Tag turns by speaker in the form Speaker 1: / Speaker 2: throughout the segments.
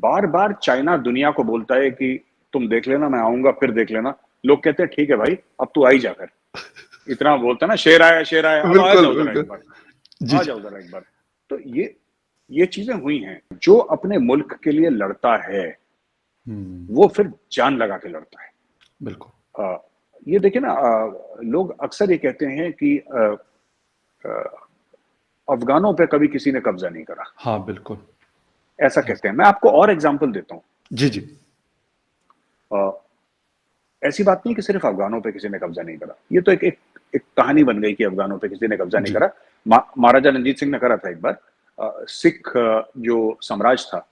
Speaker 1: बार बार China दुनिया को बोलता है कि तुम देख लेना, मैं आऊंगा, फिर देख लेना। लोग कहते हैं ठीक है भाई, अब तू आ ही जा, कर इतना बोलता ना, शेर आया, अब आ
Speaker 2: बिल्कुल
Speaker 1: जाओ जरा
Speaker 2: बिल्कुल।
Speaker 1: एक बार,
Speaker 2: जी
Speaker 1: आ
Speaker 2: जी।
Speaker 1: जाओ जरा एक बार। तो ये चीजें हुई हैं। जो अपने मुल्क के लिए लड़ता है वो फिर जान लगा के लड़ता है।
Speaker 2: बिल्कुल।
Speaker 1: अ, ये देखिए ना, लोग अक्सर ये कहते हैं कि अफगानों पे कभी किसी ने कब्जा नहीं करा,
Speaker 2: हाँ बिल्कुल।
Speaker 1: ऐसा कहते हैं। मैं आपको और एग्जांपल देता हूँ।
Speaker 2: जी जी।
Speaker 1: ऐसी बात नहीं कि सिर्फ अफगानों पे किसी ने कब्जा नहीं करा, ये तो एक कहानी बन गई कि अफगानों पे किसी ने कब्जा नहीं
Speaker 2: जी
Speaker 1: करा। महाराजा रणजीत सिंह ने करा था एक बार। सिख जो साम्राज्य था,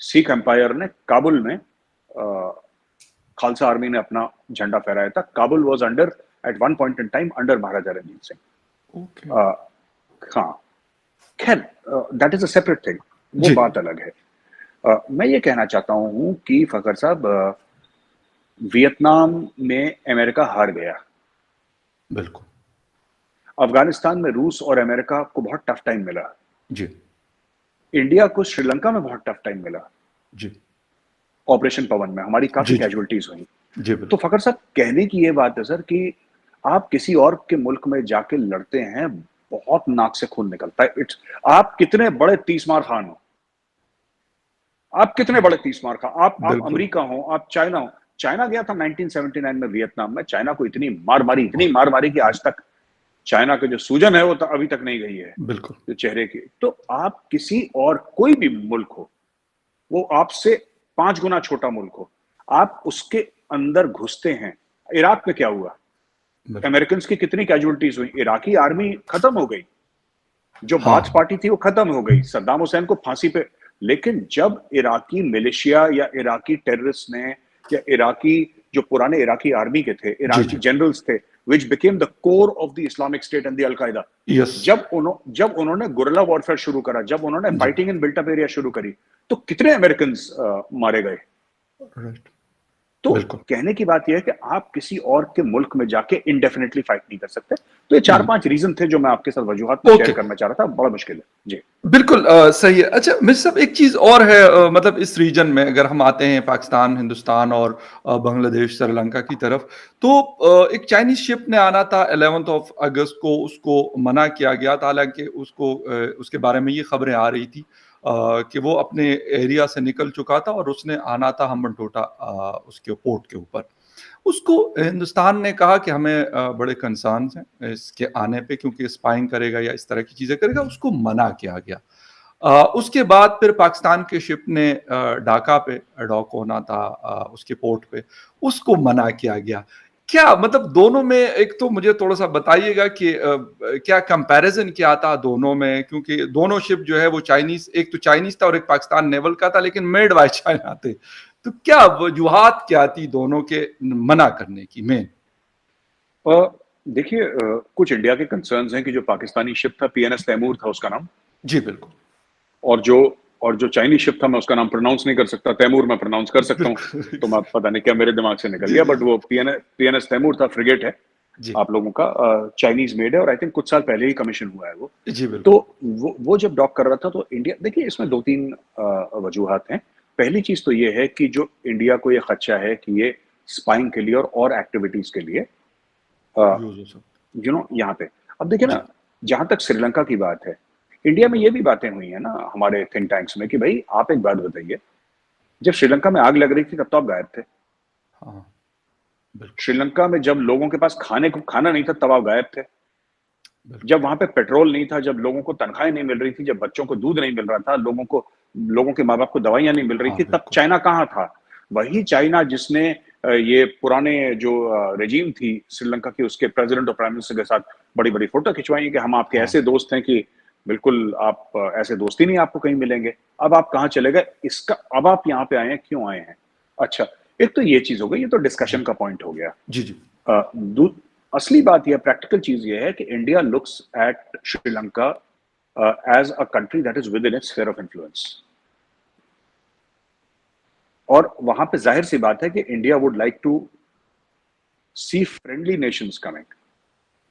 Speaker 1: सिख एम्पायर ने काबुल में खालसा आर्मी ने अपना झंडा फहराया था। Kabul was under, at one point in time, under Maharaja Ranjit Singh.
Speaker 2: Okay.
Speaker 1: हाँ, खैर, that is a separate thing, वो
Speaker 2: जी
Speaker 1: बात अलग है। मैं ये कहना चाहता हूँ कि फखर साहब, वियतनाम में अमेरिका हार गया,
Speaker 2: बिल्कुल।
Speaker 1: अफगानिस्तान में रूस और अमेरिका को बहुत टफ टाइम मिला,
Speaker 2: जी
Speaker 1: इंडिया को श्रीलंका में बहुत टफ टाइम मिला।
Speaker 2: जी।
Speaker 1: ऑपरेशन पवन में हमारी काफी
Speaker 2: जी जी।
Speaker 1: कैजुअलिटीज हुई।
Speaker 2: जी
Speaker 1: तो
Speaker 2: बिल्कुल।
Speaker 1: फखर साहब, कहने की ये बात है सर कि आप किसी और के मुल्क में जाके लड़ते हैं, बहुत नाक से खून निकलता है। इट्स, आप कितने बड़े तीसमार खान हो, आप कितने बड़े तीसमार खान, आप
Speaker 2: बिल्कुल।
Speaker 1: अमेरिका हो, आप चाइना हो। चाइना गया था 1979 में वियतनाम में, चाइना को इतनी मार मारी कि आज तक चाइना के जो सूजन है वो तो अभी तक नहीं गई है,
Speaker 2: बिल्कुल।
Speaker 1: जो चेहरे की। तो आप किसी और कोई भी मुल्क हो, वो आपसे 5 गुना छोटा मुल्क हो, आप उसके अंदर घुसते हैं। इराक में क्या हुआ,
Speaker 2: बिल्कुल।
Speaker 1: अमेरिकन की कितनी कैजुअलिटीज हुई, इराकी आर्मी खत्म हो गई, जो बाथ
Speaker 2: हाँ।
Speaker 1: पार्टी थी वो खत्म हो गई, सद्दाम हुसैन को फांसी पे। लेकिन जब इराकी मिलिशिया या इराकी टेररिस्ट ने, या इराकी जो पुराने इराकी आर्मी के थे,
Speaker 2: जी
Speaker 1: इराकी
Speaker 2: जी।
Speaker 1: जनरल्स थे, which became the core of the Islamic State and the al Qaeda,
Speaker 2: yes.
Speaker 1: जब उन्होंने गुरिल्ला वॉरफेयर शुरू करा, जब उन्होंने
Speaker 2: जी।
Speaker 1: Fighting in built up area शुरू करी, तो कितने अमेरिकन मारे गए।
Speaker 2: राइट।
Speaker 1: तो
Speaker 2: बिल्कुल।
Speaker 1: कहने की बात यह है कि आप किसी और के मुल्क में जाके इंडेफिनेटली फाइट नहीं कर सकते। तो ये 4-5 रीजन थे जो मैं आपके साथ वजूहात में शेयर
Speaker 2: ओके।
Speaker 1: करना चाह रहा था। बड़ा मुश्किल है जी।
Speaker 2: बिल्कुल सही है। अच्छा मिर्ज़ा साहब, एक चीज़ और है, मतलब इस रीजन में अगर हम आते हैं पाकिस्तान, हिंदुस्तान और बांग्लादेश, श्रीलंका की तरफ, तो एक चाइनीज़ शिप ने आना था 11th ऑफ अगस्त को, उसको मना किया गया था। हालाँकि उसको उसके बारे में ये खबरें आ रही थी कि वो अपने एरिया से निकल चुका था और उसने आना था हम्बनटोटा उसके पोर्ट के ऊपर। उसको हिंदुस्तान ने कहा कि हमें बड़े कंसर्न्स हैं इसके आने पे, क्योंकि स्पाइंग करेगा या इस तरह की चीज़ें करेगा, उसको मना किया गया। उसके बाद फिर पाकिस्तान के शिप ने ढाका पे डॉक होना था उसके पोर्ट पे, उसको मना किया गया। क्या मतलब दोनों में, एक तो मुझे थोड़ा-सा बताइएगा कि क्या कंपैरिज़न क्या था दोनों में? क्योंकि दोनों शिप जो है वो चाइनीज़, एक तो चाइनीज़ था और एक पाकिस्तान नेवल का था, लेकिन मेड बाय चाइना थे। तो क्या वजूहात क्या थी दोनों के मना करने की मेन?
Speaker 1: देखिए, कुछ इंडिया के कंसर्न्स हैं कि जो पाकिस्तानी शिप था, पीएनएस तैमूर था उसका नाम,
Speaker 2: जी, बिल्कुल।
Speaker 1: और जो चाइनीज शिप था, मैं उसका नाम प्रोनाउंस नहीं कर सकता, तैमूर मैं प्रोनाउंस कर सकता हूँ।
Speaker 2: बिल्कुल।
Speaker 1: तो मैं, पता नहीं क्या मेरे दिमाग से निकल
Speaker 2: जी,
Speaker 1: गया,
Speaker 2: जी,
Speaker 1: बट
Speaker 2: जी।
Speaker 1: वो पीएनएस तैमूर था, फ्रिगेट है
Speaker 2: जी।
Speaker 1: आप लोगों का, चाइनीज मेड है, और आई थिंक कुछ साल पहले ही कमीशन हुआ है वो।
Speaker 2: जी,
Speaker 1: तो
Speaker 2: बिल्कुल।
Speaker 1: वो जब डॉक कर रहा था, तो इंडिया, देखिए इसमें 2-3 वजूहात हैं। पहली चीज तो ये है कि जो इंडिया को ये खदशा है कि ये स्पाइंग के लिए और एक्टिविटीज के लिए,
Speaker 2: यूज़ हो सकता।
Speaker 1: यहाँ पे, अब देखिए
Speaker 2: जी।
Speaker 1: ना, जहां तक श्रीलंका की बात है, इंडिया में ये भी बातें हुई है ना हमारे थिंक टैंक्स में कि भाई आप एक बात बताइए, जब श्रीलंका में आग लग रही थी तब तो आप गायब थे।
Speaker 2: हाँ, बिल्कुल,
Speaker 1: श्रीलंका में जब लोगों के पास खाने को खाना नहीं था तब आप गायब थे।
Speaker 2: बिल्कुल।
Speaker 1: जब वहां पे पेट्रोल नहीं था, जब लोगों को तनख्वाहें नहीं मिल रही थी, जब बच्चों को दूध नहीं मिल रहा था, लोगों के माँ बाप को दवाइयां नहीं मिल रही
Speaker 2: हाँ,
Speaker 1: थी, तब
Speaker 2: बिल्कुल।
Speaker 1: चाइना कहाँ था? वही चाइना जिसने ये पुराने जो रेजीम थी श्रीलंका की, उसके प्रेसिडेंट और प्राइम मिनिस्टर के साथ बड़ी बड़ी फोटो खिंचवाई कि हम आपके
Speaker 2: हाँ,
Speaker 1: ऐसे दोस्त हैं कि बिल्कुल आप ऐसे दोस्त ही नहीं आपको कहीं मिलेंगे। अब आप कहाँ चले गए, इसका अब आप यहाँ पे आए हैं, क्यों आए हैं? अच्छा, एक तो ये चीज हो गई, ये तो
Speaker 2: जी।
Speaker 1: डिस्कशन का पॉइंट हो गया।
Speaker 2: जी, जी।
Speaker 1: असली बात यह, प्रैक्टिकल चीज यह है कि India looks at Sri Lanka as a country that is within its sphere of influence, और वहां पे जाहिर सी बात है कि India would like to see friendly nations coming,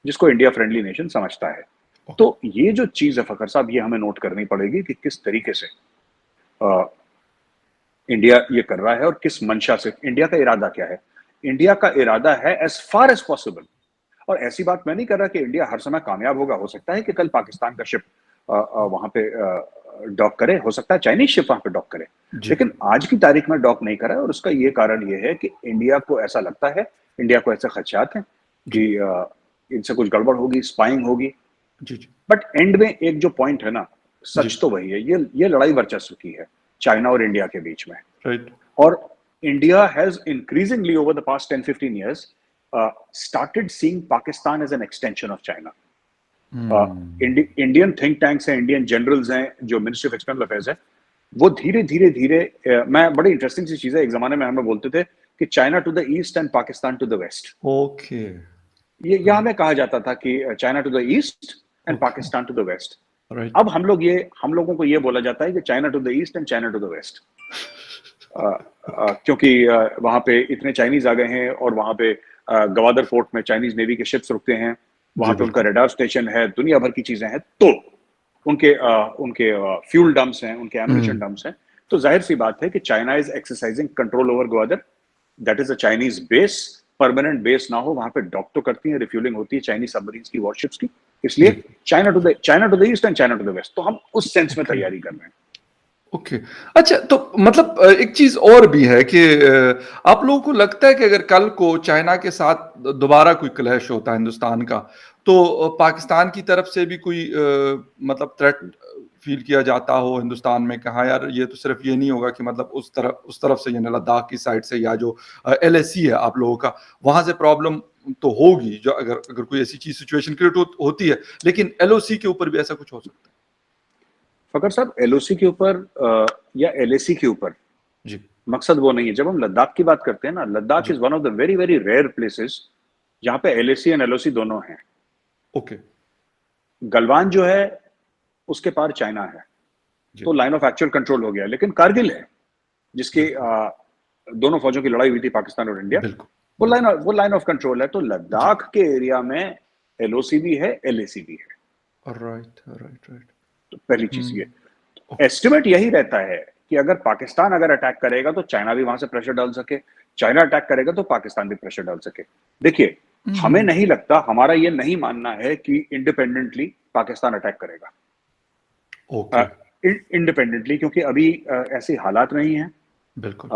Speaker 1: जिसको इंडिया फ्रेंडली नेशन समझता है।
Speaker 2: ओके।
Speaker 1: तो ये जो चीज है फखर साहब, ये हमें नोट करनी पड़ेगी कि किस तरीके से इंडिया ये कर रहा है और किस मंशा से, इंडिया का इरादा क्या है? इंडिया का इरादा है एज फार एज पॉसिबल, और ऐसी बात मैं नहीं कर रहा कि इंडिया हर समय कामयाब होगा। हो सकता है कि कल पाकिस्तान का शिप वहां पे डॉक करे, हो सकता है चाइनीज शिप वहां पे डॉक करे,
Speaker 2: जी।
Speaker 1: लेकिन आज की तारीख में डॉक नहीं करा है। और उसका ये कारण ये है कि इंडिया को ऐसा लगता है, इंडिया को ऐसे खदशात हैं
Speaker 2: जी।
Speaker 1: कि इनसे कुछ गड़बड़ होगी, स्पाइंग होगी।
Speaker 2: जी, जी।
Speaker 1: बट एंड में एक जो पॉइंट है ना,
Speaker 2: जी,
Speaker 1: सच तो वही है, ये लड़ाई वर्चस्व की है चाइना और इंडिया के बीच में।
Speaker 2: राइट।
Speaker 1: और India has increasingly over the past 10-15 years started seeing Pakistan as an extension of China.
Speaker 2: Hmm.
Speaker 1: Indian think tanks हैं, इंडियन जनरल्स हैं, जो मिनिस्ट्री ऑफ एक्सटर्नल अफेयर्स है, वो धीरे धीरे धीरे मैं बड़ी इंटरेस्टिंग सी चीज है, एक जमाने में हमें बोलते थे कि China to the east and Pakistan to the west.
Speaker 2: Okay.
Speaker 1: ये हमें कहा जाता था कि China to the east and
Speaker 2: okay,
Speaker 1: Pakistan to the west.
Speaker 2: Right.
Speaker 1: अब हम लोगों को ये बोला जाता है कि China to the east and China to the west. क्योंकि वहां पे इतने चाइनीज आ गए हैं, और वहां पे गवादर फोर्ट में चाइनीज नेवी के शिप्स रुकते हैं,
Speaker 2: जी,
Speaker 1: वहां पे उनका
Speaker 2: बिल्कुल।
Speaker 1: रडार स्टेशन है, दुनिया भर की चीजें हैं, तो उनके फ्यूल डंप्स हैं, उनके एमुनिशन
Speaker 2: हुँ,
Speaker 1: डंप्स हैं। तो जाहिर सी बात है कि China is exercising control over Gwadar, that is a Chinese base. Permanent base ना हो, वहां पे डॉक तो करती है, रिफ्यूलिंग होती है चाइनीज सबमरीन्स की, वॉरशिप्स की।
Speaker 2: जी,
Speaker 1: इसलिए China to the east and China to the west, तो हम उस सेंस में
Speaker 2: ओके।
Speaker 1: तैयारी कर रहे हैं।
Speaker 2: ओके। अच्छा, तो मतलब एक चीज़ और भी है कि आप लोगों को लगता है कि अगर कल को चाइना के साथ दोबारा कोई क्लैश होता है हिंदुस्तान का, तो पाकिस्तान की तरफ से भी कोई मतलब थ्रेट फ़ील किया जाता हो हिंदुस्तान में कि हाँ यार, ये तो सिर्फ़ ये नहीं होगा कि मतलब उस तरफ से यानी लद्दाख की साइड से, या जो एलएसी है आप लोगों का, वहाँ से प्रॉब्लम तो होगी, जो अगर अगर कोई ऐसी चीज़ सिचुएशन क्रिएट होती है, लेकिन एलओसी के ऊपर भी ऐसा कुछ हो सकता है?
Speaker 1: फकर साहब, एलओसी के ऊपर या एलएसी के ऊपर
Speaker 2: जी।
Speaker 1: मकसद वो नहीं है। जब हम लद्दाख की बात करते हैं ना, लद्दाख
Speaker 2: जी।
Speaker 1: Is one of the very very rare places जहां पे एलएसी एंड एलओसी दोनों हैं।
Speaker 2: ओके।
Speaker 1: गलवान जो है उसके पार चाइना है,
Speaker 2: जी,
Speaker 1: तो लाइन ऑफ एक्चुअल कंट्रोल हो गया। लेकिन कारगिल है, जिसकी
Speaker 2: बिल्कुल,
Speaker 1: दोनों फौजों की लड़ाई हुई थी, पाकिस्तान और इंडिया,
Speaker 2: बिल्कुल, बिल्कुल।
Speaker 1: वो लाइन ऑफ कंट्रोल है। तो
Speaker 2: जी।
Speaker 1: लद्दाख के एरिया में एलओसी भी है, एलएसी भी है।
Speaker 2: Right, right, right.
Speaker 1: तो पहली चीज ये,
Speaker 2: हुँ, ओके।
Speaker 1: एस्टिमेट यही रहता है कि अगर पाकिस्तान अगर अटैक करेगा तो चाइना भी वहां से प्रेशर डाल सके, चाइना अटैक करेगा तो पाकिस्तान भी प्रेशर डाल सके। देखिए,
Speaker 2: हुँ,
Speaker 1: हमें
Speaker 2: हुँ,
Speaker 1: नहीं लगता, हमारा ये नहीं मानना है कि इंडिपेंडेंटली पाकिस्तान अटैक करेगा,
Speaker 2: ओके,
Speaker 1: इंडिपेंडेंटली, क्योंकि अभी ऐसे हालात नहीं है
Speaker 2: बिल्कुल,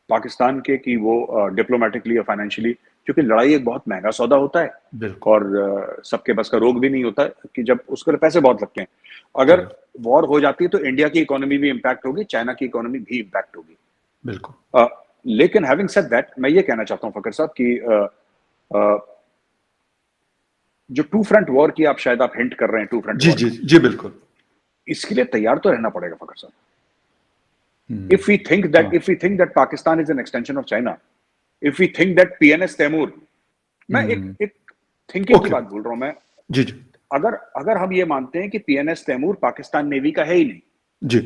Speaker 1: पाकिस्तान के कि वो डिप्लोमेटिकली या फाइनेंशियली, क्योंकि लड़ाई एक बहुत महंगा सौदा होता है,
Speaker 2: बिल्कुल,
Speaker 1: और सबके बस का रोग भी नहीं होता है, कि जब उसके लिए पैसे बहुत लगते हैं। अगर
Speaker 2: करेक्ट,
Speaker 1: वॉर हो जाती है तो इंडिया की इकोनॉमी भी इंपैक्ट होगी, चाइना की इकोनॉमी भी इंपैक्ट होगी।
Speaker 2: बिल्कुल।
Speaker 1: लेकिन हैविंग सेड दैट, मैं ये कहना चाहता हूँ फकर साहब कि अ, जो टू फ्रंट वॉर की आप हिंट कर रहे हैं, टू फ्रंट
Speaker 2: जी,
Speaker 1: वॉर
Speaker 2: जी,
Speaker 1: का,
Speaker 2: जी, बिल्कुल।
Speaker 1: इसके लिए तैयार तो रहना पड़ेगा फकर साहब।
Speaker 2: हुँ, हाँ,
Speaker 1: If we think that Pakistan is an extension of China, if we think that PNS Taimur, मैं
Speaker 2: हुँ,
Speaker 1: एक थिंकिंग की
Speaker 2: ओके,
Speaker 1: बात बोल रहा हूं मैं,
Speaker 2: जी, जी,
Speaker 1: अगर अगर हम ये मानते हैं कि पीएनएस तैमूर पाकिस्तान नेवी का है ही नहीं,
Speaker 2: जी,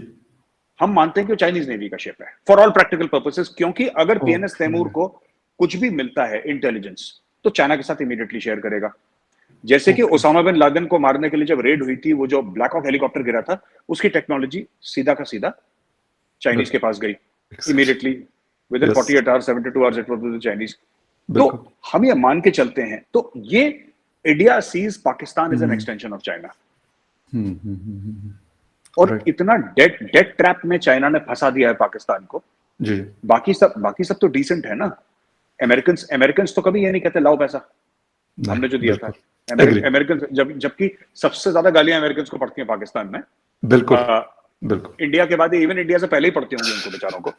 Speaker 1: हम मानते हैं कि वो चाइनीज नेवी का शिप है फॉर ऑल प्रैक्टिकल पर्पसेस, क्योंकि अगर पीएनएस
Speaker 2: ओके,
Speaker 1: तैमूर को कुछ भी मिलता है इंटेलिजेंस, तो चाइना के साथ इमीडिएटली शेयर करेगा। जैसे कि
Speaker 2: ओके,
Speaker 1: ओसामा बिन लादेन को मारने के लिए जब रेड हुई थी, वो जो ब्लैक हॉक हेलीकॉप्टर गिरा था, उसकी टेक्नोलॉजी सीधा का सीधा चाइनीज के
Speaker 2: बिल्कुल,
Speaker 1: पास गई
Speaker 2: exactly,
Speaker 1: immediately, with in
Speaker 2: yes,
Speaker 1: 48 hours, 72 hours it was with the Chinese. तो
Speaker 2: बिल्कुल।
Speaker 1: हम ये मान के चलते हैं, तो ये India sees Pakistan is an
Speaker 2: hmm,
Speaker 1: extension of China.
Speaker 2: Hmm, hmm, hmm, hmm, hmm,
Speaker 1: और
Speaker 2: राइट,
Speaker 1: इतना डेट ट्रैप में चाइना ने फंसा दिया है पाकिस्तान को।
Speaker 2: जी,
Speaker 1: बाकी सब तो डिसेंट है ना। अमेरिकन अमेरिकन तो कभी ये नहीं कहते लाओ पैसा,
Speaker 2: नहीं,
Speaker 1: हमने जो दिया था।
Speaker 2: बिल्कुल, एग्री,
Speaker 1: अमेरिकन जबकि सबसे ज्यादा गालियां अमेरिकन को पड़ती हैं पाकिस्तान में,
Speaker 2: बिल्कुल,
Speaker 1: आ,
Speaker 2: बिल्कुल।
Speaker 1: इंडिया के बाद, इवन इंडिया से पहले ही पड़ती होंगी उनको बेचारों को।